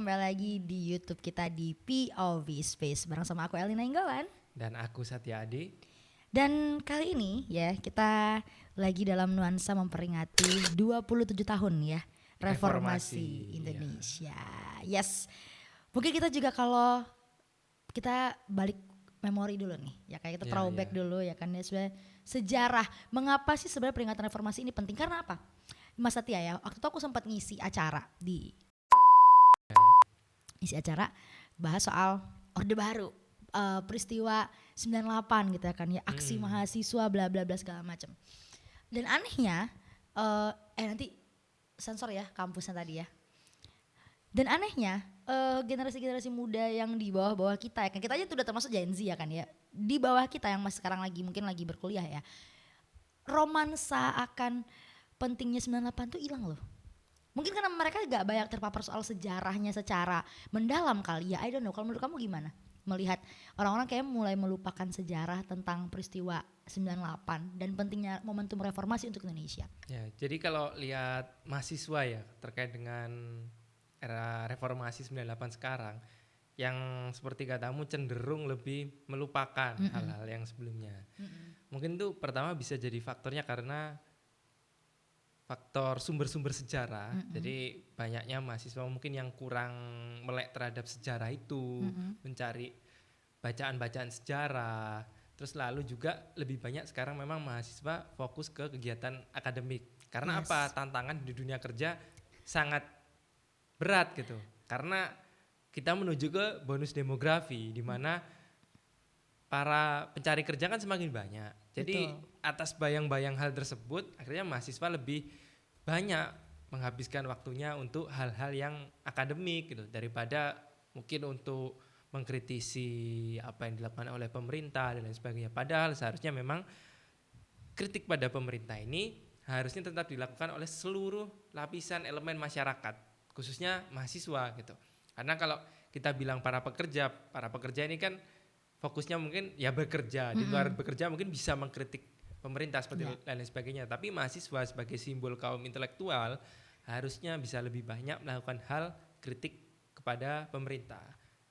kembali lagi di YouTube kita di POV Space bareng sama aku Elina Inggolan. Dan aku Satya Adi. Dan kali ini ya kita lagi dalam nuansa memperingati 27 tahun ya Reformasi Indonesia. Ya. Yes. Mungkin kita juga kalau kita balik memori dulu nih ya, kayak kita throwback dulu ya kan ya, sebenarnya sejarah mengapa sih sebenarnya peringatan reformasi ini penting, karena apa Mas Satya ya, waktu itu aku sempat ngisi acara bahas soal Orde Baru, peristiwa 98 gitu ya kan ya, aksi mahasiswa bla bla bla segala macam. Dan anehnya nanti sensor ya kampusnya tadi ya. Dan anehnya generasi-generasi muda yang di bawah-bawah kita ya kan, kita aja tuh udah termasuk Gen Z ya kan ya, di bawah kita yang masih sekarang mungkin lagi berkuliah ya, romansa akan pentingnya 98 tuh hilang loh. Mungkin karena mereka gak banyak terpapar soal sejarahnya secara mendalam kali ya, I don't know. Kalau menurut kamu gimana? Melihat orang-orang kayak mulai melupakan sejarah tentang peristiwa 98 dan pentingnya momentum reformasi untuk Indonesia. Ya, jadi kalau lihat mahasiswa ya terkait dengan era reformasi 98 sekarang, yang seperti katamu cenderung lebih melupakan hal-hal yang sebelumnya. Mungkin itu pertama bisa jadi faktornya karena faktor sumber-sumber sejarah. Jadi banyaknya mahasiswa mungkin yang kurang melek terhadap sejarah itu, mencari bacaan-bacaan sejarah. Terus lalu juga lebih banyak sekarang memang mahasiswa fokus ke kegiatan akademik. Karena apa? Tantangan di dunia kerja sangat berat gitu. Karena kita menuju ke bonus demografi di mana para pencari kerja kan semakin banyak. Jadi atas bayang-bayang hal tersebut akhirnya mahasiswa lebih banyak menghabiskan waktunya untuk hal-hal yang akademik gitu, daripada mungkin untuk mengkritisi apa yang dilakukan oleh pemerintah dan lain sebagainya. Padahal seharusnya memang kritik pada pemerintah ini harusnya tetap dilakukan oleh seluruh lapisan elemen masyarakat, khususnya mahasiswa gitu. Karena kalau kita bilang para pekerja ini kan fokusnya mungkin ya bekerja, di luar bekerja mungkin bisa mengkritik pemerintah seperti lain sebagainya. Tapi mahasiswa sebagai simbol kaum intelektual harusnya bisa lebih banyak melakukan hal kritik kepada pemerintah.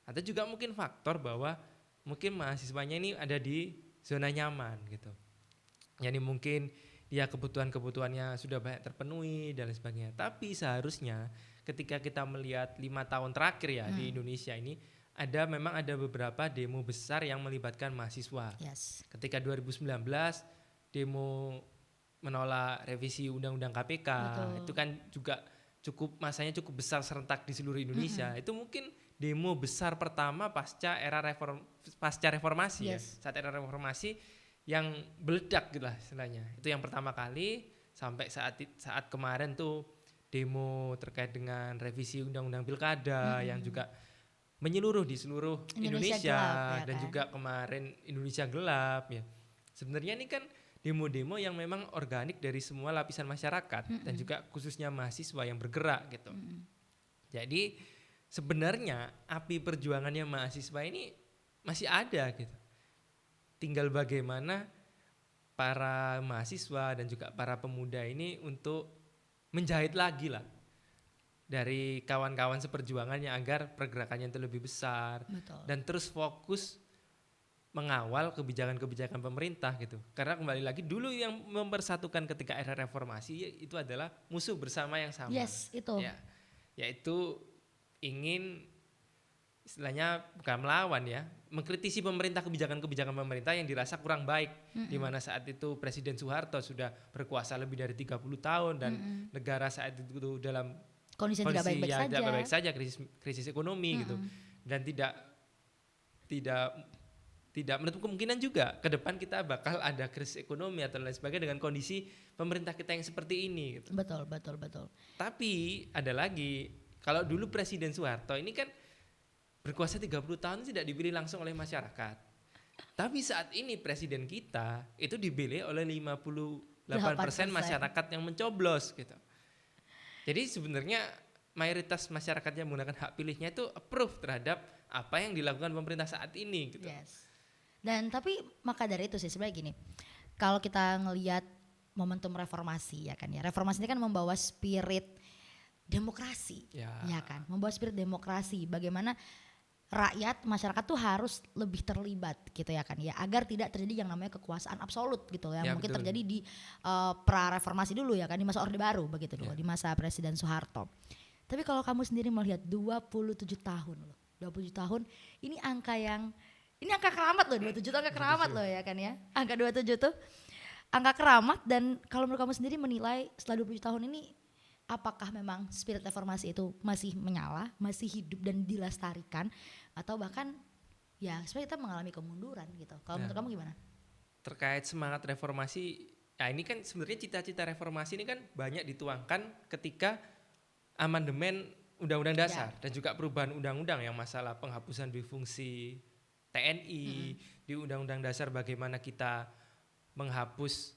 Atau juga mungkin faktor bahwa mungkin mahasiswanya ini ada di zona nyaman gitu. Yani mungkin ya kebutuhannya sudah banyak terpenuhi dan lain sebagainya. Tapi seharusnya ketika kita melihat 5 tahun terakhir ya di Indonesia ini, memang ada beberapa demo besar yang melibatkan mahasiswa. Ketika 2019 demo menolak revisi Undang-Undang KPK, itu kan juga masanya cukup besar serentak di seluruh Indonesia. Itu mungkin demo besar pertama pasca reformasi ya. Saat era reformasi yang meledak gitu lah istilahnya. Itu yang pertama kali, sampai saat kemarin tuh demo terkait dengan revisi Undang-Undang Pilkada yang juga menyeluruh di seluruh Indonesia gelap, ya dan kan? Juga kemarin Indonesia Gelap ya. Sebenarnya ini kan demo-demo yang memang organik dari semua lapisan masyarakat dan juga khususnya mahasiswa yang bergerak gitu. Jadi sebenarnya api perjuangannya mahasiswa ini masih ada gitu. Tinggal bagaimana para mahasiswa dan juga para pemuda ini untuk menjahit lagi lah dari kawan-kawan seperjuangannya agar pergerakannya itu lebih besar. Dan terus fokus mengawal kebijakan-kebijakan pemerintah gitu. Karena kembali lagi dulu yang mempersatukan ketika era reformasi itu adalah musuh bersama yang sama. Itu. Ya, yaitu ingin istilahnya bukan melawan ya, mengkritisi pemerintah, kebijakan-kebijakan pemerintah yang dirasa kurang baik. Di mana saat itu Presiden Soeharto sudah berkuasa lebih dari 30 tahun dan negara saat itu dalam kondisi tidak baik-baik saja, krisis ekonomi gitu. Dan tidak menutup kemungkinan juga ke depan kita bakal ada krisis ekonomi atau lain sebagainya dengan kondisi pemerintah kita yang seperti ini gitu. Betul. Tapi ada lagi, kalau dulu Presiden Soeharto ini kan berkuasa 30 tahun tidak dipilih langsung oleh masyarakat. Tapi saat ini presiden kita itu dipilih oleh 58% masyarakat yang mencoblos gitu. Jadi sebenarnya mayoritas masyarakat yang menggunakan hak pilihnya itu approve terhadap apa yang dilakukan pemerintah saat ini gitu. Dan tapi maka dari itu sih sebenarnya gini, kalau kita ngelihat momentum reformasi ya kan ya, reformasi ini kan membawa spirit demokrasi, Ya. ya kan, membawa spirit demokrasi, bagaimana rakyat masyarakat tuh harus lebih terlibat gitu ya kan ya, agar tidak terjadi yang namanya kekuasaan absolut gitu ya, Ya, mungkin betul. terjadi di pra reformasi dulu ya kan, di masa Orde Baru begitu dulu, Ya. di masa Presiden Soeharto. Tapi kalau kamu sendiri melihat 27 tahun loh, 27 tahun ini angka keramat loh, 27 tuh angka keramat loh ya kan ya, angka 27 tuh angka keramat. Dan kalau menurut kamu sendiri menilai setelah 27 tahun ini, apakah memang spirit reformasi itu masih menyala, masih hidup dan dilestarikan, atau bahkan ya sebenarnya kita mengalami kemunduran gitu. Kalau Nah, menurut kamu gimana? terkait semangat reformasi, ya ini kan sebenarnya cita-cita reformasi ini kan banyak dituangkan ketika amandemen Undang-Undang Dasar dan juga perubahan undang-undang yang masalah penghapusan difungsi TNI, di Undang-Undang Dasar bagaimana kita menghapus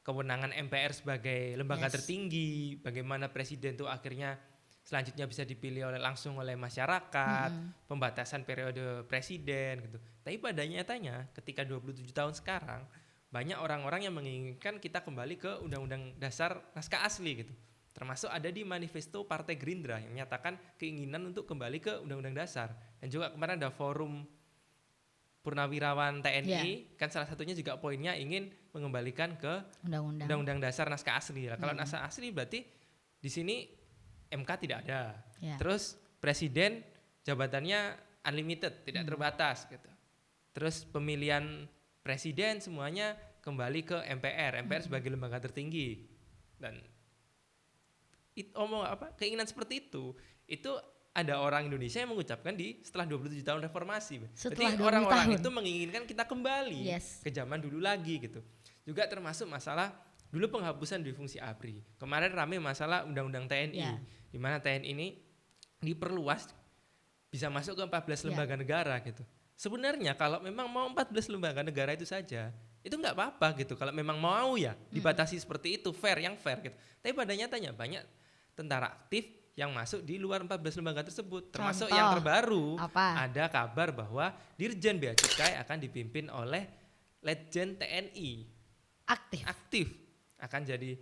kewenangan MPR sebagai lembaga Yes. tertinggi, bagaimana presiden tuh akhirnya selanjutnya bisa dipilih langsung oleh masyarakat, pembatasan periode presiden gitu. Tapi pada nyatanya ketika 27 tahun sekarang banyak orang-orang yang menginginkan kita kembali ke Undang-Undang Dasar naskah asli gitu. Termasuk ada di manifesto Partai Gerindra yang menyatakan keinginan untuk kembali ke Undang-Undang Dasar. Dan juga kemarin ada forum Purnawirawan TNI, kan salah satunya juga poinnya ingin mengembalikan ke Undang-undang. Undang-Undang Dasar naskah asli. Kalau naskah asli berarti di sini MK tidak ada. Ya. Terus presiden jabatannya unlimited, tidak terbatas gitu. Terus pemilihan presiden semuanya kembali ke MPR sebagai lembaga tertinggi. Dan keinginan seperti itu ada orang Indonesia yang mengucapkan setelah 27 tahun reformasi. Setelah Berarti 27 orang-orang tahun. itu menginginkan kita kembali Yes. ke zaman dulu lagi gitu. Juga termasuk masalah dulu penghapusan difungsi ABRI. Kemarin rame masalah Undang-Undang TNI, Ya. di mana TNI ini diperluas bisa masuk ke 14 Ya. lembaga negara gitu. Sebenarnya kalau memang mau 14 lembaga negara itu saja, itu nggak apa-apa gitu. Kalau memang mau ya dibatasi seperti itu, yang fair gitu. Tapi pada nyatanya banyak tentara aktif yang masuk di luar 14 lembaga tersebut. Termasuk Contoh, yang terbaru, apa? ada kabar bahwa Dirjen Bea Cukai akan dipimpin oleh Letjen TNI Aktif. akan jadi,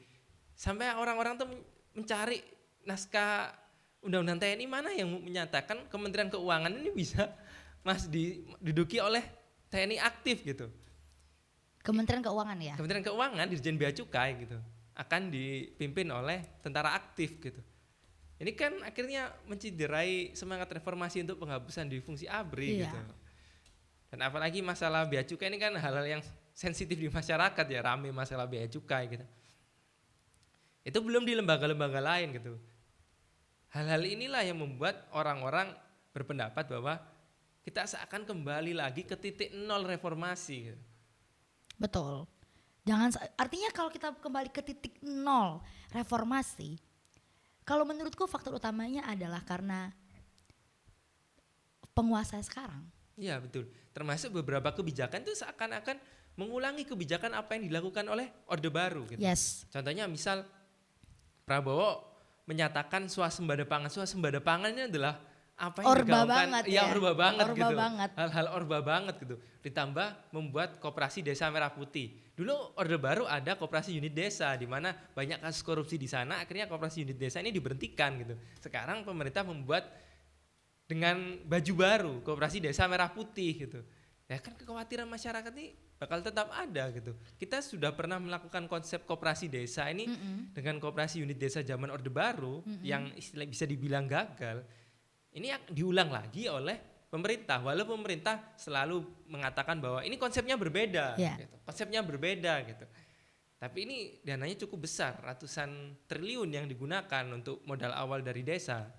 sampai orang-orang tuh mencari naskah Undang-Undang TNI mana yang menyatakan Kementerian Keuangan ini bisa diduduki oleh TNI aktif gitu. Kementerian Keuangan ya. Kementerian Keuangan Dirjen Bea Cukai gitu akan dipimpin oleh tentara aktif gitu. Ini kan akhirnya menciderai semangat reformasi untuk penghapusan difungsi ABRI Iya. gitu. Dan apalagi masalah bea cukai ini kan hal-hal yang sensitif di masyarakat ya, rame masalah bea cukai gitu. Itu belum di lembaga-lembaga lain gitu. Hal-hal inilah yang membuat orang-orang berpendapat bahwa kita seakan kembali lagi ke titik nol reformasi gitu. Betul. Artinya kalau kita kembali ke titik nol reformasi, kalau menurutku faktor utamanya adalah karena penguasa sekarang. Iya betul. Termasuk beberapa kebijakan itu seakan-akan mengulangi kebijakan apa yang dilakukan oleh Orde Baru gitu. Yes. Contohnya misal Prabowo menyatakan swasembada pangan. Swasembada pangan ini adalah apa yang Orba digaungkan, banget ya ya. orba banget Orba gitu. banget. Hal-hal orba banget gitu. Ditambah membuat koperasi Desa Merah Putih. Dulu Orde Baru ada koperasi unit desa di mana banyak kasus korupsi di sana, akhirnya koperasi unit desa ini diberhentikan gitu. Sekarang pemerintah membuat dengan baju baru, koperasi Desa Merah Putih gitu. Ya kan kekhawatiran masyarakat ini bakal tetap ada gitu. Kita sudah pernah melakukan konsep koperasi desa ini dengan koperasi unit desa zaman Orde Baru yang istilah bisa dibilang gagal. Ini diulang lagi oleh pemerintah, walau pemerintah selalu mengatakan bahwa ini konsepnya berbeda, Yeah. gitu. Konsepnya berbeda gitu. Tapi ini dananya cukup besar, ratusan triliun yang digunakan untuk modal awal dari desa.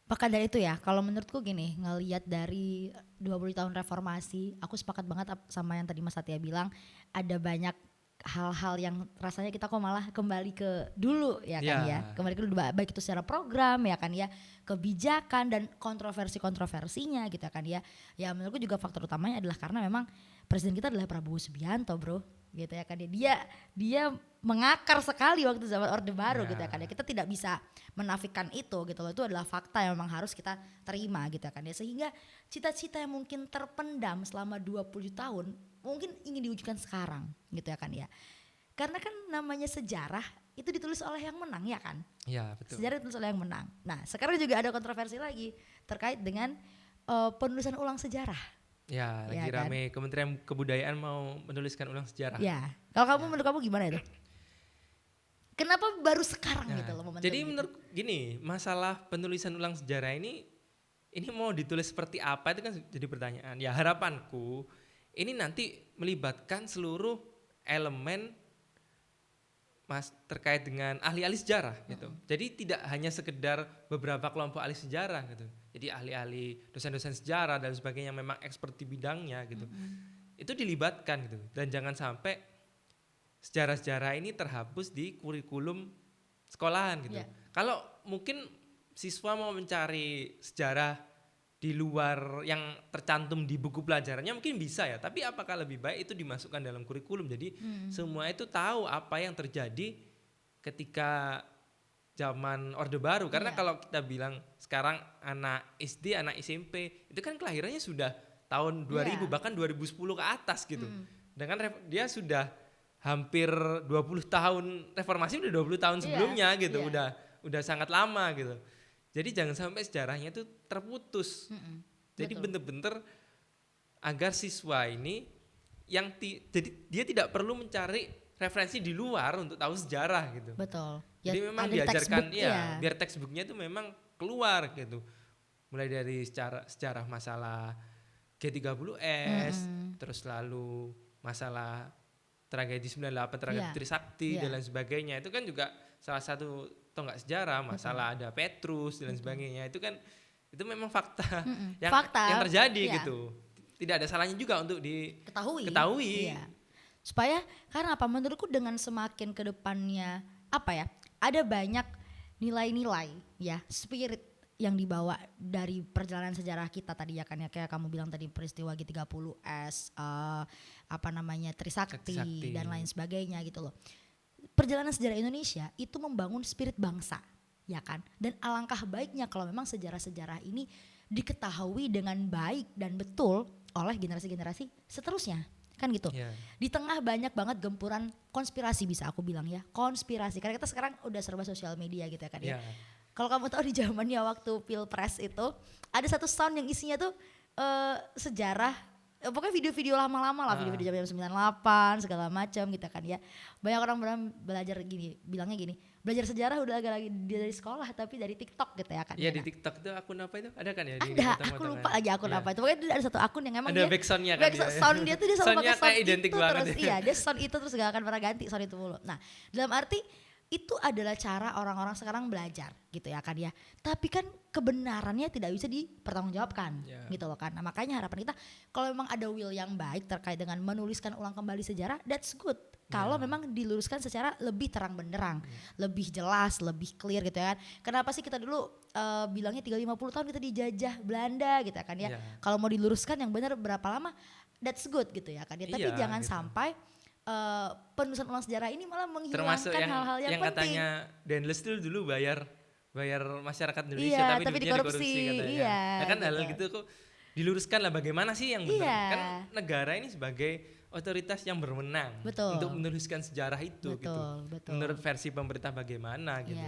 Maka dari itu ya, kalau menurutku gini, ngelihat dari 20 tahun reformasi, aku sepakat banget sama yang tadi Mas Satya bilang, ada banyak hal-hal yang rasanya kita kok malah kembali ke dulu ya kan Ya. ya. Kembali ke dulu, baik itu secara program ya kan ya, kebijakan dan kontroversi-kontroversinya gitu kan ya. Ya menurutku juga faktor utamanya adalah karena memang presiden kita adalah Prabowo Subianto bro, gitu ya kan ya. Dia mengakar sekali waktu zaman Orde Baru Ya. gitu ya kan ya. Kita tidak bisa menafikan itu gitu loh. Itu adalah fakta yang memang harus kita terima gitu ya kan ya. Sehingga cita-cita yang mungkin terpendam selama 20 tahun mungkin ingin diwujudkan sekarang gitu ya kan ya. Karena kan namanya sejarah itu ditulis oleh yang menang ya kan? Ya, betul. Sejarah ditulis oleh yang menang. Nah sekarang juga ada kontroversi lagi terkait dengan penulisan ulang sejarah. Ya, lagi Ya kan? rame Kementerian Kebudayaan mau menuliskan ulang sejarah. Ya, kalau kamu Ya. menurut kamu gimana itu? Kenapa baru sekarang Nah, gitu loh momentum jadi gitu? menurut gini, masalah penulisan ulang sejarah ini mau ditulis seperti apa itu kan jadi pertanyaan. Ya harapanku ini nanti melibatkan seluruh elemen terkait dengan ahli-ahli sejarah gitu. Jadi tidak hanya sekedar beberapa kelompok ahli sejarah gitu. Jadi ahli-ahli dosen-dosen sejarah dan sebagainya yang memang expert di bidangnya gitu. Itu dilibatkan gitu. Dan jangan sampai sejarah-sejarah ini terhapus di kurikulum sekolahan gitu. Ya. Kalau mungkin siswa mau mencari sejarah di luar yang tercantum di buku pelajarannya mungkin bisa ya, tapi apakah lebih baik itu dimasukkan dalam kurikulum jadi semua itu tahu apa yang terjadi ketika zaman Orde Baru karena kalau kita bilang sekarang anak SD, anak SMP itu kan kelahirannya sudah tahun 2000 bahkan 2010 ke atas gitu. Dengan dia sudah hampir 20 tahun reformasi udah 20 tahun sebelumnya gitu. Udah sangat lama gitu. Jadi jangan sampai sejarahnya itu terputus. Jadi bener-bener agar siswa ini jadi dia tidak perlu mencari referensi di luar untuk tahu sejarah gitu. Betul. Jadi memang diajarkan biar textbooknya itu memang keluar gitu. Mulai dari sejarah masalah G30S, terus lalu masalah tragedi 98, tragedi Trisakti dan lain sebagainya. Itu kan juga salah satu tonggak sejarah, masalah ada Petrus dan lain sebagainya. Itu kan itu memang fakta yang terjadi gitu. Tidak ada salahnya juga untuk diketahui. Iya. Supaya karena apa? Menurutku dengan semakin ke depannya ada banyak nilai-nilai ya, spirit yang dibawa dari perjalanan sejarah kita tadi ya kan ya, kayak kamu bilang tadi peristiwa G30S, Trisakti dan lain sebagainya gitu loh. Perjalanan sejarah Indonesia itu membangun spirit bangsa ya kan, dan alangkah baiknya kalau memang sejarah-sejarah ini diketahui dengan baik dan betul oleh generasi-generasi seterusnya kan gitu. Di tengah banyak banget gempuran konspirasi bisa aku bilang ya, konspirasi karena kita sekarang udah serba sosial media gitu ya kan ya. Kalau kamu tahu di zamannya waktu Pilpres itu ada satu sound yang isinya tuh sejarah, pokoknya video-video lama-lama lah, video-video jam 98 segala macam gitu kan ya. Banyak orang belajar bilangnya gini, belajar sejarah udah agak lagi dari sekolah tapi dari TikTok gitu ya kan. Iya, di TikTok itu akun apa itu? Ada kan ya? Ada, aku lupa lagi akun apa itu. Pokoknya ada satu akun yang emang ada backsoundnya kan. Sound dia tuh dia selalu pakai sound identik itu banget terus. Iya, dia sound itu terus gak akan pernah ganti sound itu mulu. Nah, dalam arti itu adalah cara orang-orang sekarang belajar gitu ya kan ya. Tapi kan kebenarannya tidak bisa dipertanggungjawabkan gitu loh kan. Nah makanya harapan kita kalau memang ada will yang baik terkait dengan menuliskan ulang kembali sejarah, that's good. Kalau memang diluruskan secara lebih terang benderang, lebih jelas, lebih clear gitu ya kan. Kenapa sih kita dulu bilangnya 30-50 tahun kita dijajah Belanda gitu kan ya. Kalau mau diluruskan yang benar berapa lama, that's good gitu ya kan ya. Tapi jangan sampai penulisan ulang sejarah ini malah menghilangkan hal-hal yang penting. Katanya Dendles dulu bayar masyarakat Indonesia tapi dikorupsi katanya. Nah kan hal gitu kok diluruskan lah bagaimana sih yang benar. Kan negara ini sebagai otoritas yang berwenang untuk menuliskan sejarah itu gitu. Menurut versi pemerintah bagaimana gitu.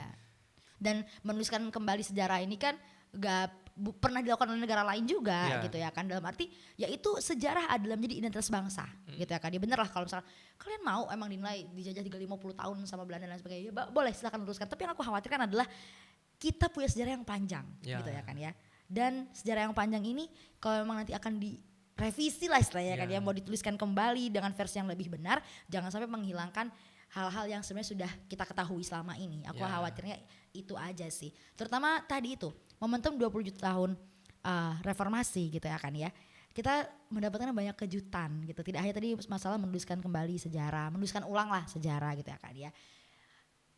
Dan menuliskan kembali sejarah ini kan gak pernah dilakukan oleh negara lain juga gitu ya kan, dalam arti yaitu sejarah adalah menjadi identitas bangsa gitu ya kan. Ya bener lah kalau misalnya kalian mau emang dinilai dijajah 350 tahun sama Belanda dan sebagainya, boleh silakan luruskan, tapi yang aku khawatirkan adalah kita punya sejarah yang panjang gitu ya kan ya. Dan sejarah yang panjang ini kalau memang nanti akan direvisi lah istilahnya kan ya, mau dituliskan kembali dengan versi yang lebih benar, jangan sampai menghilangkan hal-hal yang sebenarnya sudah kita ketahui selama ini. Aku khawatirnya itu aja sih. Terutama tadi itu momentum 27 tahun reformasi gitu ya kan ya. Kita mendapatkan banyak kejutan gitu. Tidak hanya tadi masalah menuliskan kembali sejarah, menuliskan ulang lah sejarah gitu ya kan ya.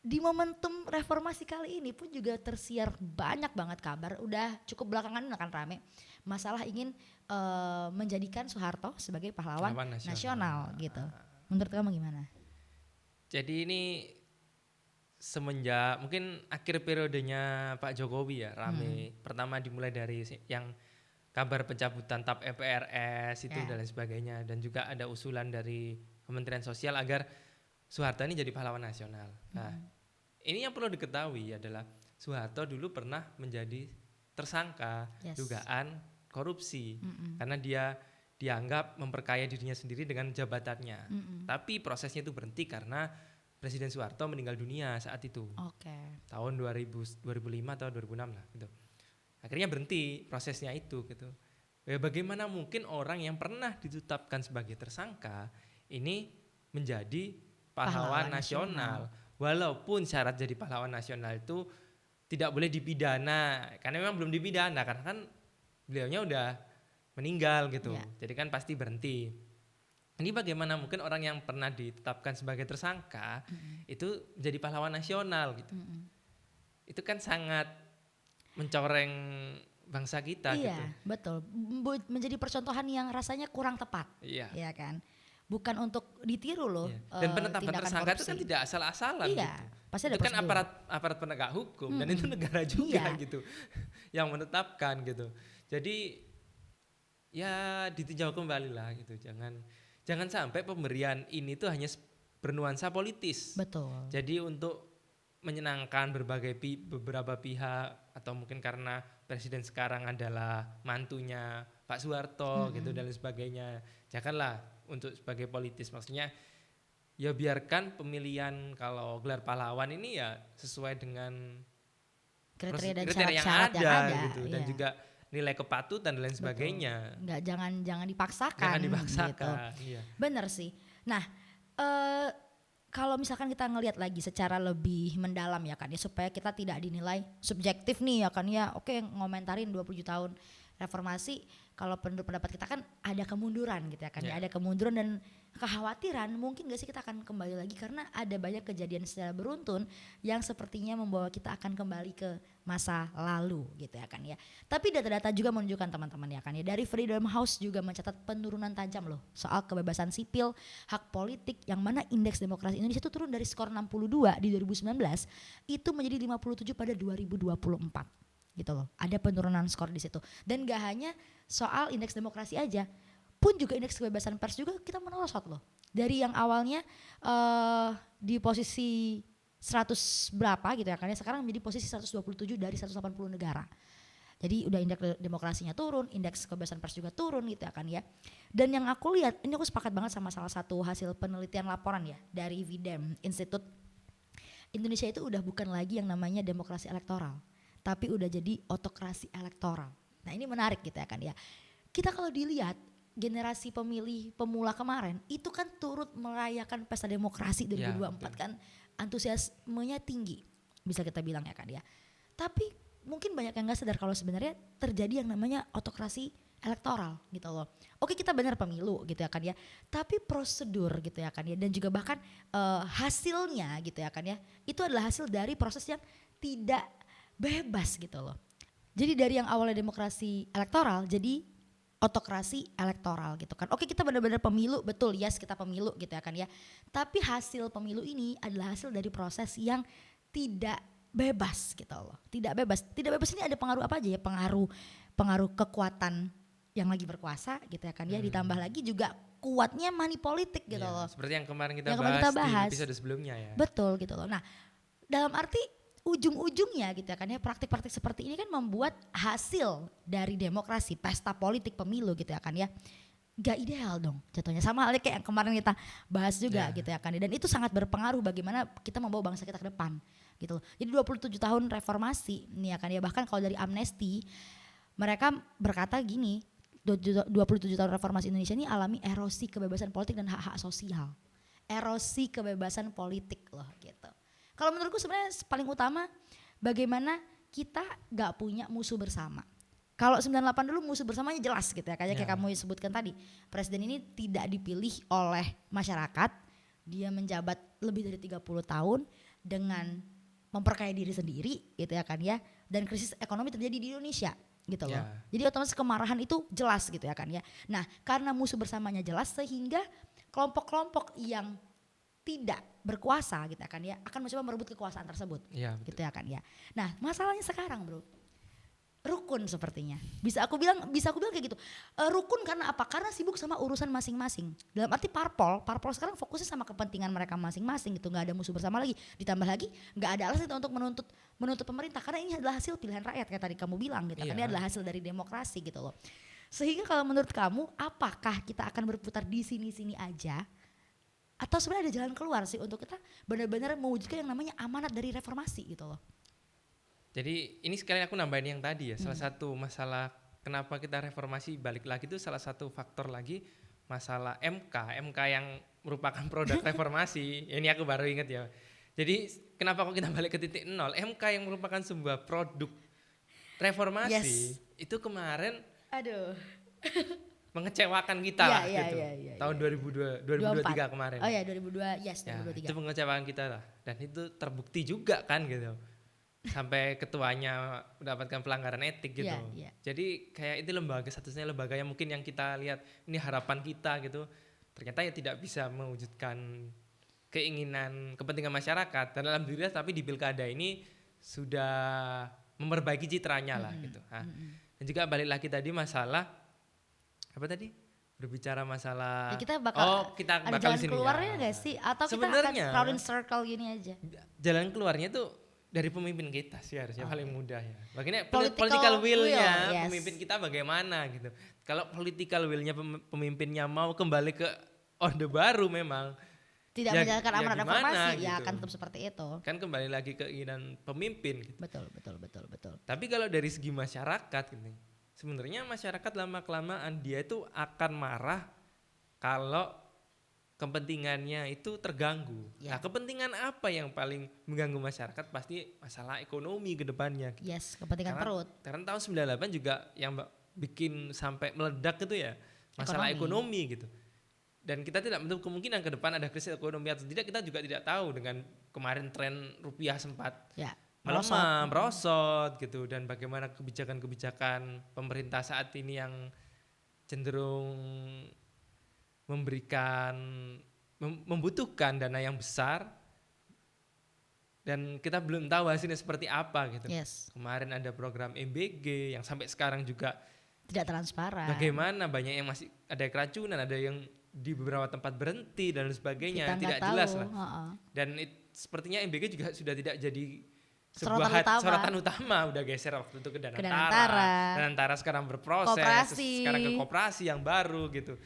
Di momentum reformasi kali ini pun juga tersiar banyak banget kabar, udah cukup belakangan ini akan rame, masalah ingin menjadikan Soeharto sebagai pahlawan nasional gitu. Menurut kamu gimana? Jadi ini semenjak mungkin akhir periodenya Pak Jokowi ya rame. Pertama dimulai dari yang kabar pencabutan TAP MPRS itu dan lain sebagainya, dan juga ada usulan dari Kementerian Sosial agar Soeharto ini jadi pahlawan nasional. Nah, ini yang perlu diketahui adalah Soeharto dulu pernah menjadi tersangka dugaan korupsi karena dia dianggap memperkaya dirinya sendiri dengan jabatannya. Tapi prosesnya itu berhenti karena Presiden Soeharto meninggal dunia saat itu. Tahun 2005 atau 2006 lah gitu. Akhirnya berhenti prosesnya itu gitu. Ya, bagaimana mungkin orang yang pernah ditetapkan sebagai tersangka ini menjadi pahlawan nasional. Walaupun syarat jadi pahlawan nasional itu tidak boleh dipidana, karena memang belum dipidana karena kan beliaunya udah meninggal gitu. Jadi kan pasti berhenti. Ini bagaimana mungkin orang yang pernah ditetapkan sebagai tersangka itu jadi pahlawan nasional gitu. Itu kan sangat mencoreng bangsa kita gitu. Iya, betul. Menjadi percontohan yang rasanya kurang tepat. Iya kan? Bukan untuk ditiru loh. Dan penetapan tersangka itu kan tidak asal-asalan gitu. Pasti ada itu kan aparat penegak hukum dan itu negara juga gitu yang menetapkan gitu. Jadi ya ditinjau kembali lah gitu. Jangan sampai pemberian ini tuh hanya bernuansa politis. Betul. Jadi untuk menyenangkan beberapa pihak atau mungkin karena presiden sekarang adalah mantunya Pak Soeharto gitu dan lain sebagainya. Janganlah untuk sebagai politis, maksudnya ya biarkan pemilihan kalau gelar pahlawan ini ya sesuai dengan kriteria yang ada gitu dan juga nilai kepatutan dan lain sebagainya. Nggak, jangan dipaksakan. Jangan dipaksakan. Gitu. Bener sih. Nah, kalau misalkan kita ngelihat lagi secara lebih mendalam ya kan ya, supaya kita tidak dinilai subjektif nih ya kan ya. Oke, ngomentarin 27 tahun reformasi, kalau menurut pendapat kita kan ada kemunduran gitu ya kan ya, ada kemunduran dan kekhawatiran mungkin gak sih kita akan kembali lagi karena ada banyak kejadian secara beruntun yang sepertinya membawa kita akan kembali ke masa lalu gitu ya kan ya. Tapi data-data juga menunjukkan teman-teman ya kan ya, dari Freedom House juga mencatat penurunan tajam loh soal kebebasan sipil, hak politik, yang mana indeks demokrasi Indonesia itu turun dari skor 62 di 2019 itu menjadi 57 pada 2024. Gitu loh. Ada penurunan skor di situ. Dan gak hanya soal indeks demokrasi aja, pun juga indeks kebebasan pers juga kita merosot loh. Dari yang awalnya di posisi 100 berapa gitu ya kan ya, sekarang menjadi posisi 127 dari 180 negara. Jadi udah indeks demokrasinya turun, indeks kebebasan pers juga turun gitu ya kan ya. Dan yang aku lihat, ini aku sepakat banget sama salah satu hasil penelitian laporan ya dari VIDEM Institute. Indonesia itu udah bukan lagi yang namanya demokrasi elektoral, tapi udah jadi otokrasi elektoral. Nah ini menarik gitu ya kan ya. Kita kalau dilihat generasi pemilih pemula kemarin itu kan turut merayakan pesta demokrasi 2024 kan, antusiasmenya tinggi bisa kita bilang ya kan ya. Tapi mungkin banyak yang gak sadar kalau sebenarnya terjadi yang namanya otokrasi elektoral gitu loh. Oke, kita benar pemilu gitu ya kan ya, tapi prosedur gitu ya kan ya, dan juga bahkan hasilnya gitu ya kan ya, itu adalah hasil dari proses yang tidak bebas gitu loh. Jadi dari yang awalnya demokrasi elektoral jadi otokrasi elektoral gitu kan. Oke, kita benar-benar pemilu, betul, yes kita pemilu gitu ya kan ya. Tapi hasil pemilu ini adalah hasil dari proses yang tidak bebas gitu loh. Tidak bebas. Tidak bebas ini ada pengaruh apa aja ya? Pengaruh kekuatan yang lagi berkuasa gitu ya kan ya. Ditambah lagi juga kuatnya money politik gitu loh. Seperti yang kemarin kita bahas di episode sebelumnya ya. Betul gitu loh. Nah, dalam arti ujung-ujungnya gitu ya kan ya, praktik-praktik seperti ini kan membuat hasil dari demokrasi, pesta politik pemilu gitu ya kan ya, gak ideal dong jatuhnya, sama halnya kayak yang kemarin kita bahas juga gitu ya kan, dan itu sangat berpengaruh bagaimana kita membawa bangsa kita ke depan gitu loh. Jadi 27 tahun reformasi nih ya kan ya, bahkan kalau dari Amnesty mereka berkata gini, 27 tahun reformasi Indonesia ini alami erosi kebebasan politik dan hak-hak sosial, erosi kebebasan politik loh gitu. Kalau menurutku sebenarnya paling utama bagaimana kita gak punya musuh bersama. Kalau 98 dulu musuh bersamanya jelas gitu ya, kayak kamu sebutkan tadi. Presiden ini tidak dipilih oleh masyarakat, dia menjabat lebih dari 30 tahun dengan memperkaya diri sendiri gitu ya kan ya. Dan krisis ekonomi terjadi di Indonesia gitu loh. Jadi otomatis kemarahan itu jelas gitu ya kan ya. Nah karena musuh bersamanya jelas sehingga kelompok-kelompok yang tidak berkuasa gitu kan ya akan mencoba merebut kekuasaan tersebut gitu ya kan ya. Nah masalahnya sekarang bro, rukun sepertinya. Bisa aku bilang kayak gitu. Rukun karena apa? Karena sibuk sama urusan masing-masing. Dalam arti parpol sekarang fokusnya sama kepentingan mereka masing-masing gitu, nggak ada musuh bersama lagi. Ditambah lagi nggak ada alasan untuk menuntut pemerintah karena ini adalah hasil pilihan rakyat kayak tadi kamu bilang gitu. Kan ini adalah hasil dari demokrasi gitu loh. Sehingga kalau menurut kamu apakah kita akan berputar di sini-sini aja? Atau sebenarnya ada jalan keluar sih untuk kita benar-benar mewujudkan yang namanya amanat dari reformasi gitu loh. Jadi ini sekalian aku nambahin yang tadi ya, salah satu masalah kenapa kita reformasi balik lagi itu salah satu faktor lagi masalah MK yang merupakan produk reformasi. Ini aku baru ingat ya. Jadi kenapa kok kita balik ke titik nol? MK yang merupakan sebuah produk reformasi itu kemarin mengecewakan kita lah gitu. Tahun 2023 kemarin. Oh ya 2002, yes 2023. Itu mengecewakan kita lah dan itu terbukti juga kan gitu. Sampai ketuanya mendapatkan pelanggaran etik gitu. Jadi kayak itu satu-satunya lembaga yang mungkin yang kita lihat ini harapan kita gitu. Ternyata ya tidak bisa mewujudkan keinginan kepentingan masyarakat dan alhamdulillah tapi di pilkada ini sudah memperbaiki citranya lah gitu. Nah, dan juga balik lagi tadi masalah apa tadi? Berbicara masalah kita bakal ada jalan sini keluarnya gak sih? Atau sebenarnya, kita akan round in circle gini aja? Jalan keluarnya tuh dari pemimpin kita sih harusnya paling mudah ya. Bagaimana political will-nya pemimpin kita bagaimana gitu. Kalau political will-nya pemimpinnya mau kembali ke Orde Baru memang tidak menjalankan amanat reformasi gitu. Ya akan tetap seperti itu. Kan kembali lagi ke keinginan pemimpin gitu. Betul. Tapi kalau dari segi masyarakat gitu. Sebenarnya masyarakat lama-kelamaan dia itu akan marah kalau kepentingannya itu terganggu. Nah, kepentingan apa yang paling mengganggu masyarakat? Pasti masalah ekonomi ke depannya. Yes, kepentingan perut. Karena tahun 98 juga yang bikin sampai meledak itu ya masalah ekonomi gitu. Dan kita tidak menutup kemungkinan ke depan ada krisis ekonomi atau tidak, kita juga tidak tahu dengan kemarin tren rupiah sempat melemah, merosot gitu, dan bagaimana kebijakan-kebijakan pemerintah saat ini yang cenderung membutuhkan dana yang besar dan kita belum tahu hasilnya seperti apa gitu. Kemarin ada program MBG yang sampai sekarang juga tidak transparan. Bagaimana banyak yang masih ada keracunan, ada yang di beberapa tempat berhenti dan sebagainya, kita tidak jelas lah. Dan sepertinya MBG juga sudah tidak jadi sebuah sorotan utama, udah geser waktu itu ke Danantara sekarang berproses, sekarang ke koperasi yang baru gitu.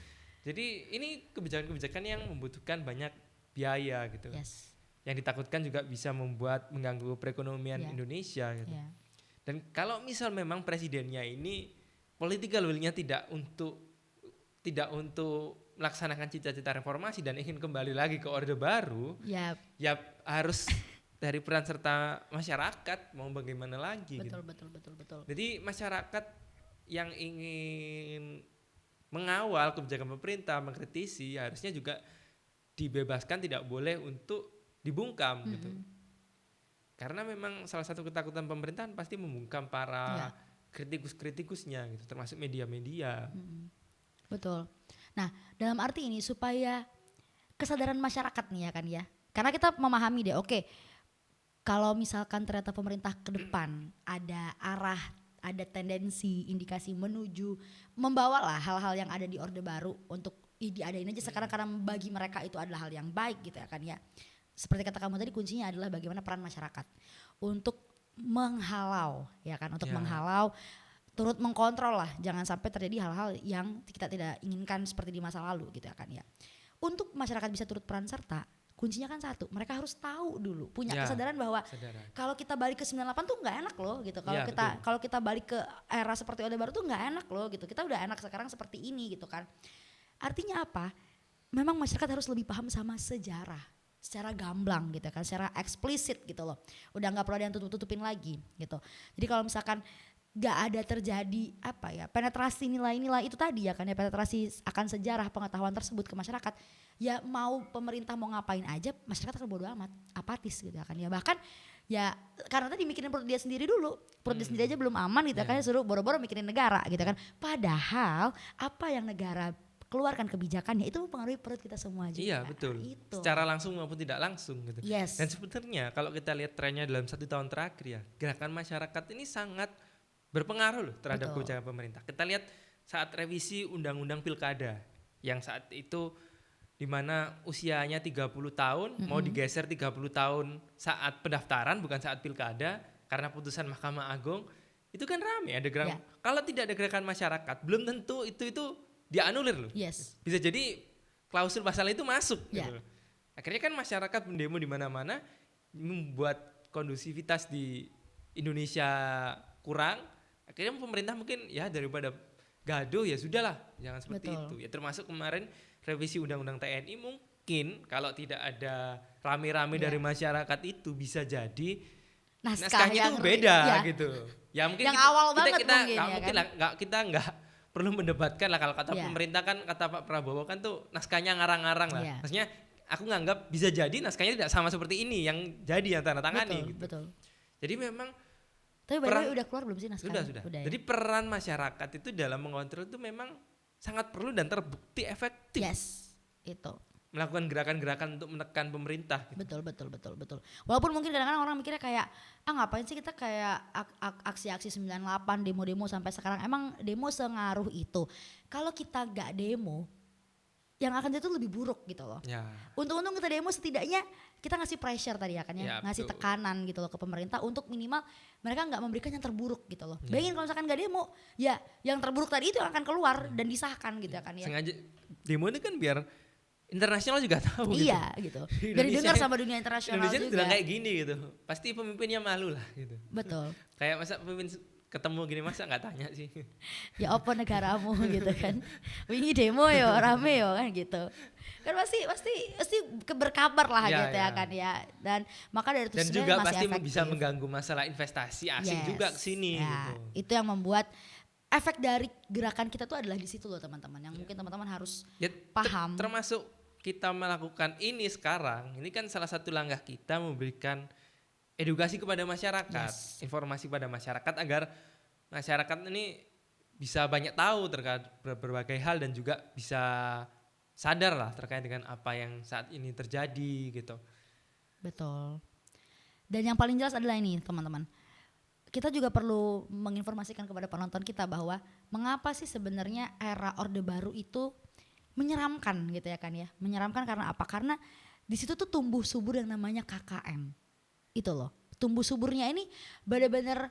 Jadi ini kebijakan-kebijakan yang membutuhkan banyak biaya gitu. Yang ditakutkan juga bisa mengganggu perekonomian Indonesia gitu. Dan kalau misal memang presidennya ini political will-nya tidak untuk melaksanakan cita-cita reformasi dan ingin kembali lagi ke Orde Baru, ya harus dari peran serta masyarakat, mau bagaimana lagi. Betul. Jadi masyarakat yang ingin mengawal kebijakan pemerintah, mengkritisi, harusnya juga dibebaskan, tidak boleh untuk dibungkam gitu. Karena memang salah satu ketakutan pemerintahan pasti membungkam para kritikusnya gitu, termasuk media-media. Betul. Nah, dalam arti ini supaya kesadaran masyarakat nih ya kan ya. Karena kita memahami deh, oke, kalau misalkan ternyata pemerintah ke depan ada arah, ada tendensi, indikasi menuju membawalah hal-hal yang ada di Orde Baru untuk diadain aja sekarang karena bagi mereka itu adalah hal yang baik gitu ya kan ya. Seperti kata kamu tadi, kuncinya adalah bagaimana peran masyarakat untuk menghalau ya kan, untuk menghalau, turut mengkontrol lah, jangan sampai terjadi hal-hal yang kita tidak inginkan seperti di masa lalu gitu ya kan ya. Untuk masyarakat bisa turut peran serta, kuncinya kan satu, mereka harus tahu dulu, punya kesadaran bahwa kalau kita balik ke 98 tuh nggak enak loh gitu. Kalau kita balik ke era seperti Orde Baru tuh nggak enak loh gitu. Kita udah enak sekarang seperti ini gitu kan. Artinya apa? Memang masyarakat harus lebih paham sama sejarah secara gamblang gitu kan, secara eksplisit gitu loh. Udah nggak perlu ada yang tutup-tutupin lagi gitu. Jadi kalau misalkan gak ada terjadi penetrasi nilai-nilai itu tadi ya kan ya, penetrasi akan sejarah pengetahuan tersebut ke masyarakat, ya mau pemerintah mau ngapain aja masyarakat akan bodo amat, apatis gitu ya kan ya. Bahkan ya karena tadi mikirin perut dia sendiri dulu, perut dia sendiri aja belum aman gitu kan ya, suruh boro-boro mikirin negara gitu kan. Padahal apa yang negara keluarkan kebijakannya itu mempengaruhi perut kita semua juga. Iya betul, itu secara langsung maupun tidak langsung gitu. Dan sebenarnya kalau kita lihat trennya dalam 1 tahun terakhir ya, gerakan masyarakat ini sangat berpengaruh loh terhadap Betul. kebijakan pemerintah. Kita lihat saat revisi undang-undang pilkada yang saat itu di mana usianya 30 tahun mau digeser 30 tahun saat pendaftaran bukan saat pilkada karena putusan Mahkamah Agung, itu kan rame ada gerakan. Kalau tidak ada gerakan masyarakat belum tentu itu dianulir loh. Yes. Bisa jadi klausul pasal itu masuk Ya. gitu. Akhirnya kan masyarakat mendemo di mana-mana membuat kondusivitas di Indonesia kurang. Akhirnya pemerintah mungkin ya daripada gaduh ya sudahlah, jangan seperti Betul. itu. Ya termasuk kemarin revisi undang-undang TNI mungkin kalau tidak ada rame-rame dari masyarakat itu bisa jadi naskahnya itu beda gitu. Ya mungkin yang awal banget kita mungkin nggak ya mungkin kan? lah, kita nggak perlu mendebatkan lah kalau kata Ya. pemerintah kan, kata Pak Prabowo kan tuh naskahnya ngarang-ngarang lah. Ya. Maksudnya aku nganggap bisa jadi naskahnya tidak sama seperti ini yang jadi yang tanda tangani Betul, gitu. betul. Jadi memang Tapi by the way udah keluar belum sih naskahnya? sudah. Ya? Jadi peran masyarakat itu dalam mengontrol itu memang sangat perlu dan terbukti efektif. Yes, itu. Melakukan gerakan-gerakan untuk menekan pemerintah. Gitu. Betul. Walaupun mungkin kadang-kadang orang mikirnya kayak ngapain sih kita kayak aksi-aksi 98 demo-demo sampai sekarang. Emang demo sengaruh itu? Kalau kita gak demo, yang akan jadi itu lebih buruk gitu loh. Ya. Untung-untung kita demo setidaknya kita ngasih pressure tadi ya kan ya, ngasih betul. tekanan gitu loh ke pemerintah untuk minimal mereka nggak memberikan yang terburuk gitu loh. Ya. Bayangin kalau misalkan nggak demo, ya yang terburuk tadi itu yang akan keluar dan disahkan gitu ya kan ya. Sengaja demo itu kan biar internasional juga tahu. Iya gitu. Biar didengar sama dunia internasional Indonesia juga. bilang kayak gini gitu. Pasti pemimpinnya malu lah gitu. Betul. Kayak masa pemimpin ketemu gini masa nggak tanya sih. Ya apa negaramu gitu kan. Wingi demo yo rame yo kan gitu. Kan pasti berkabar lah Ya, gitu ya ya. kan ya. Dan maka dari itu Dan sebenarnya juga masih pasti efektif. bisa mengganggu masalah investasi asing Yes. juga ke sini Ya, gitu. itu yang membuat efek dari gerakan kita tuh adalah di situ loh teman-teman. Yang mungkin teman-teman harus Ya, paham. termasuk kita melakukan ini sekarang, ini kan salah satu langkah kita memberikan edukasi kepada masyarakat, Yes. informasi pada masyarakat agar masyarakat ini bisa banyak tahu terkait berbagai hal dan juga bisa sadar lah terkait dengan apa yang saat ini terjadi gitu. Betul. Dan yang paling jelas adalah ini teman-teman. Kita juga perlu menginformasikan kepada penonton kita bahwa mengapa sih sebenarnya era Orde Baru itu menyeramkan gitu ya kan ya. Menyeramkan karena apa? Karena di situ tuh tumbuh subur yang namanya KKN. Itu loh. Tumbuh suburnya ini benar-benar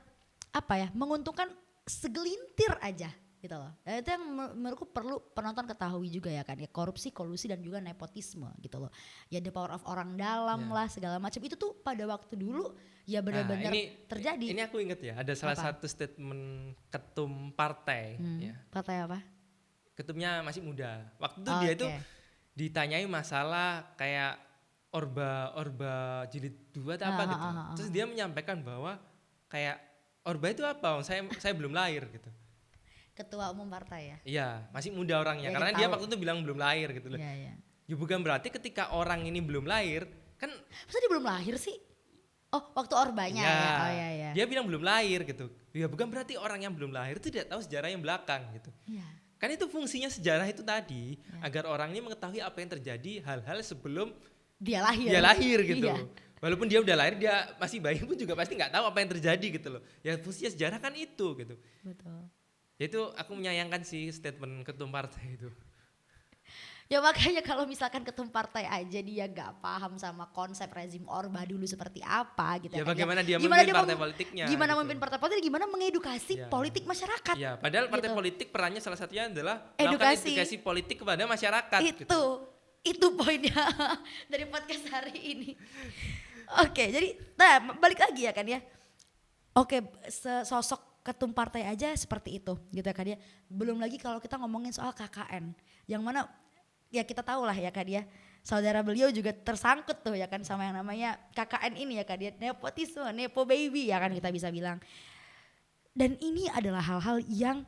apa ya? Menguntungkan segelintir aja gitu loh. Itu yang menurutku perlu penonton ketahui juga ya kan ya, korupsi, kolusi dan juga nepotisme gitu loh. Ya the power of orang dalam lah segala macam itu tuh pada waktu dulu ya benar-benar terjadi. Ini aku inget ya, ada salah Apa? satu statement ketum partai ya. Partai apa? Ketumnya masih muda. Waktu itu dia itu ditanyai masalah kayak Orba jilid 2 atau apa gitu. Terus dia menyampaikan bahwa kayak Orba itu apa? Saya belum lahir gitu. Ketua umum partai ya? Iya, masih muda orangnya. Ya, Karena kita dia tahu. waktu itu bilang belum lahir gitu loh. Iya. Ya bukan berarti ketika orang ini belum lahir, kan Masa dia belum lahir sih? Oh, waktu Orbanya ya. Oh iya. dia bilang belum lahir gitu. Ya bukan berarti orang yang belum lahir itu tidak tahu sejarah yang belakang gitu. Iya. Kan itu fungsinya sejarah itu tadi, agar orang ini mengetahui apa yang terjadi hal-hal sebelum Dia lahir. dia lahir gitu. Iya. Walaupun dia udah lahir, dia masih bayi pun juga pasti nggak tahu apa yang terjadi gitu loh. Ya fungsinya sejarah kan itu gitu. Betul. Ya itu aku menyayangkan sih statement ketum partai itu. Ya makanya kalau misalkan ketum partai aja dia gak paham sama konsep rezim Orba dulu seperti apa gitu Ya kan. bagaimana dia Gimana memimpin dia partai politiknya. Gimana gitu. memimpin partai politik, gimana mengedukasi Ya. politik masyarakat. Ya, padahal partai Gitu. politik perannya salah satunya adalah melakukan edukasi politik kepada masyarakat. Gitu. Itu poinnya dari podcast hari ini. Oke, jadi balik lagi ya kan ya. Oke, sosok ketum partai aja seperti itu gitu kan ya. Belum lagi kalau kita ngomongin soal KKN yang mana ya kita tahu lah ya kan ya. Saudara beliau juga tersangkut tuh ya kan sama yang namanya KKN ini ya kan ya, nepotisme, nepo baby ya kan kita bisa bilang. Dan ini adalah hal-hal yang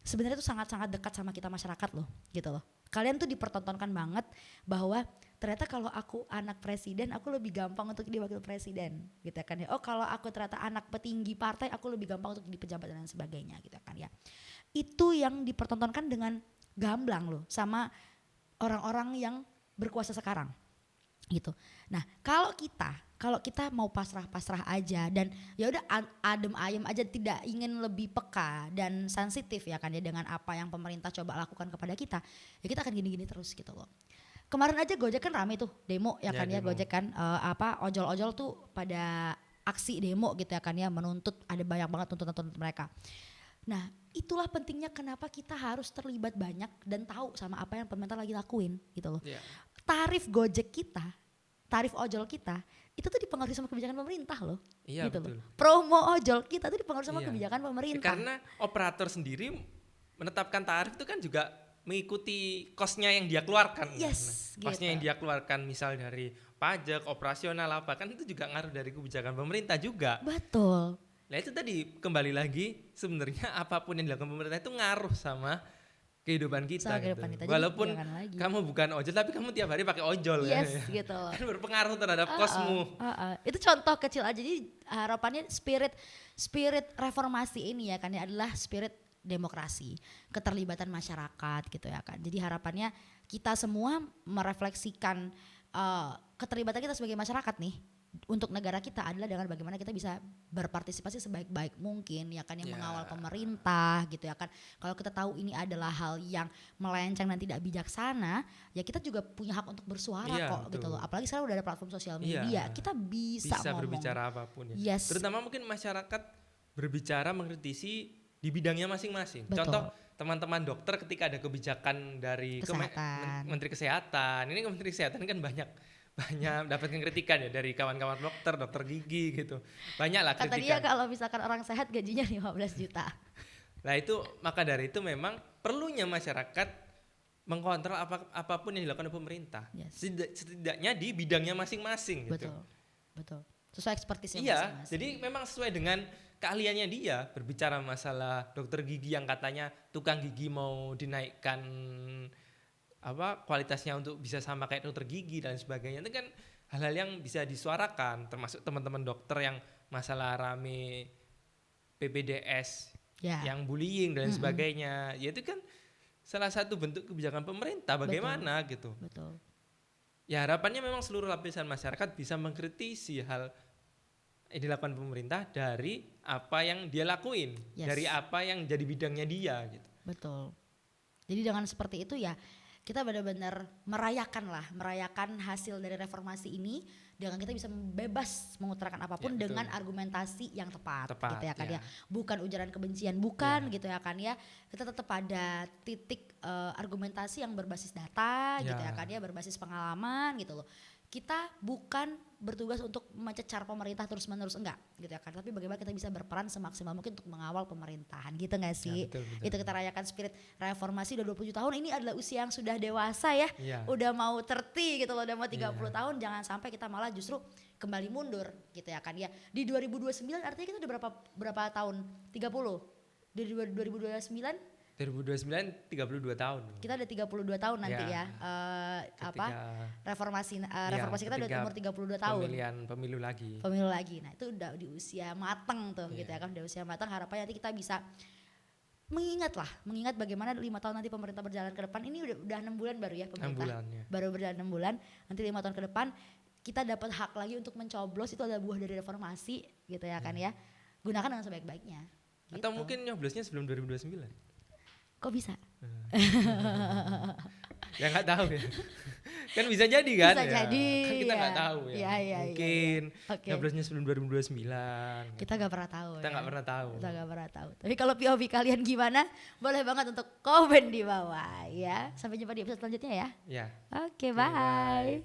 sebenarnya tuh sangat-sangat dekat sama kita masyarakat loh gitu loh. Kalian tuh dipertontonkan banget bahwa ternyata kalau aku anak presiden aku lebih gampang untuk jadi wakil presiden gitu kan ya. Oh kalau aku ternyata anak petinggi partai aku lebih gampang untuk jadi pejabat dan lain sebagainya gitu kan ya. Itu yang dipertontonkan dengan gamblang loh sama orang-orang yang berkuasa sekarang gitu. Nah kalau kalau kita mau pasrah-pasrah aja dan ya udah adem ayem aja, tidak ingin lebih peka dan sensitif ya kan ya dengan apa yang pemerintah coba lakukan kepada kita, ya kita akan gini-gini terus gitu loh. Kemarin aja Gojek kan rame tuh demo ya kan ya, demo. Gojek kan ojol-ojol tuh pada aksi demo gitu ya kan ya, menuntut, ada banyak banget tuntutan mereka. Nah itulah pentingnya kenapa kita harus terlibat banyak dan tahu sama apa yang pemerintah lagi lakuin gitu loh. Tarif Gojek kita, tarif ojol kita itu tuh dipengaruhi sama kebijakan pemerintah loh. Iya, gitu betul. loh. Promo ojol kita tuh dipengaruhi sama kebijakan pemerintah. Karena operator sendiri menetapkan tarif itu kan juga mengikuti kosnya yang dia keluarkan. Yes, kosnya gitu. yang dia keluarkan misal dari pajak, operasional apa kan itu juga ngaruh dari kebijakan pemerintah juga. Betul. Nah itu tadi kembali lagi sebenarnya apapun yang dilakukan pemerintah itu ngaruh sama kehidupan kita, Sama gitu. kehidupan kita. Jadi Walaupun jangan lagi. kamu bukan ojol tapi kamu tiap hari pakai ojol Yes kan. gitu. Kan berpengaruh terhadap kosmu. Itu contoh kecil aja. Jadi harapannya spirit reformasi ini ya kan ya adalah spirit demokrasi, keterlibatan masyarakat gitu ya kan. Jadi harapannya kita semua merefleksikan keterlibatan kita sebagai masyarakat nih untuk negara kita adalah dengan bagaimana kita bisa berpartisipasi sebaik-baik mungkin ya kan, yang mengawal pemerintah gitu ya kan. Kalau kita tahu ini adalah hal yang melenceng dan tidak bijaksana, ya kita juga punya hak untuk bersuara kok betul. Gitu loh. Apalagi sekarang udah ada platform sosial media, kita bisa ngomong. Berbicara apapun ya. Yes. Terutama mungkin masyarakat berbicara mengkritisi di bidangnya masing-masing. Betul. Contoh teman-teman dokter ketika ada kebijakan dari Menteri Kesehatan. Ini Menteri Kesehatan kan banyak dapatkan kritikan ya dari kawan-kawan dokter gigi gitu. Banyak lah kritikan. Kata dia kalau misalkan orang sehat gajinya 15 juta. Nah itu maka dari itu memang perlunya masyarakat mengkontrol apapun yang dilakukan oleh pemerintah. Yes. Setidaknya di bidangnya masing-masing gitu. Betul. Sesuai ekspertisnya masing-masing. Jadi memang sesuai dengan keahliannya dia. Berbicara masalah dokter gigi yang katanya tukang gigi mau dinaikkan kualitasnya untuk bisa sama kayak dokter gigi dan sebagainya, itu kan hal-hal yang bisa disuarakan, termasuk teman-teman dokter yang masalah rame PPDS yang bullying dan sebagainya, ya itu kan salah satu bentuk kebijakan pemerintah bagaimana gitu. Betul. Ya harapannya memang seluruh lapisan masyarakat bisa mengkritisi hal yang dilakukan pemerintah dari apa yang dia lakuin, dari apa yang jadi bidangnya dia gitu. Betul. Jadi dengan seperti itu ya kita benar-benar merayakan hasil dari reformasi ini dengan kita bisa bebas mengutarakan apapun dengan argumentasi yang tepat gitu ya kan ya. Bukan ujaran kebencian, bukan gitu ya kan ya. Kita tetap pada titik argumentasi yang berbasis data gitu ya kan ya, berbasis pengalaman gitu loh. Kita bukan bertugas untuk mencecar pemerintah terus-menerus, enggak gitu ya kan, tapi bagaimana kita bisa berperan semaksimal mungkin untuk mengawal pemerintahan gitu gak sih? Betul. Itu kita rayakan spirit reformasi udah 27 tahun, ini adalah usia yang sudah dewasa ya, udah mau 30 gitu loh, udah mau 30 tahun, jangan sampai kita malah justru kembali mundur gitu ya kan ya. Di 2029 artinya kita udah berapa tahun? 30? Di 2029 32 tahun. Kita ada 32 tahun nanti ya. Reformasi kita udah umur 32 tahun. Pemilu lagi. Nah, itu udah di usia matang tuh gitu ya kan. Udah usia matang, harapannya nanti kita bisa mengingat bagaimana 5 tahun nanti pemerintah berjalan ke depan. Ini udah 6 bulan baru ya pemerintah. 6 bulan, ya. Baru berjalan 6 bulan. Nanti 5 tahun ke depan kita dapat hak lagi untuk mencoblos, itu adalah buah dari reformasi gitu ya kan ya. Gunakan dengan sebaik-baiknya. Gitu. Atau mungkin nyoblosnya sebelum 2029. Kok bisa? Ya nggak tahu ya. Kan bisa jadi kan? Bisa jadi. Kan kita nggak tahu ya. Mungkin nyoblosnya sebelum 2029. Kita nggak pernah tahu. Kita nggak pernah tahu. Tapi kalau POV kalian gimana? Boleh banget untuk komen di bawah ya. Sampai jumpa di episode selanjutnya ya. Ya. Oke, bye.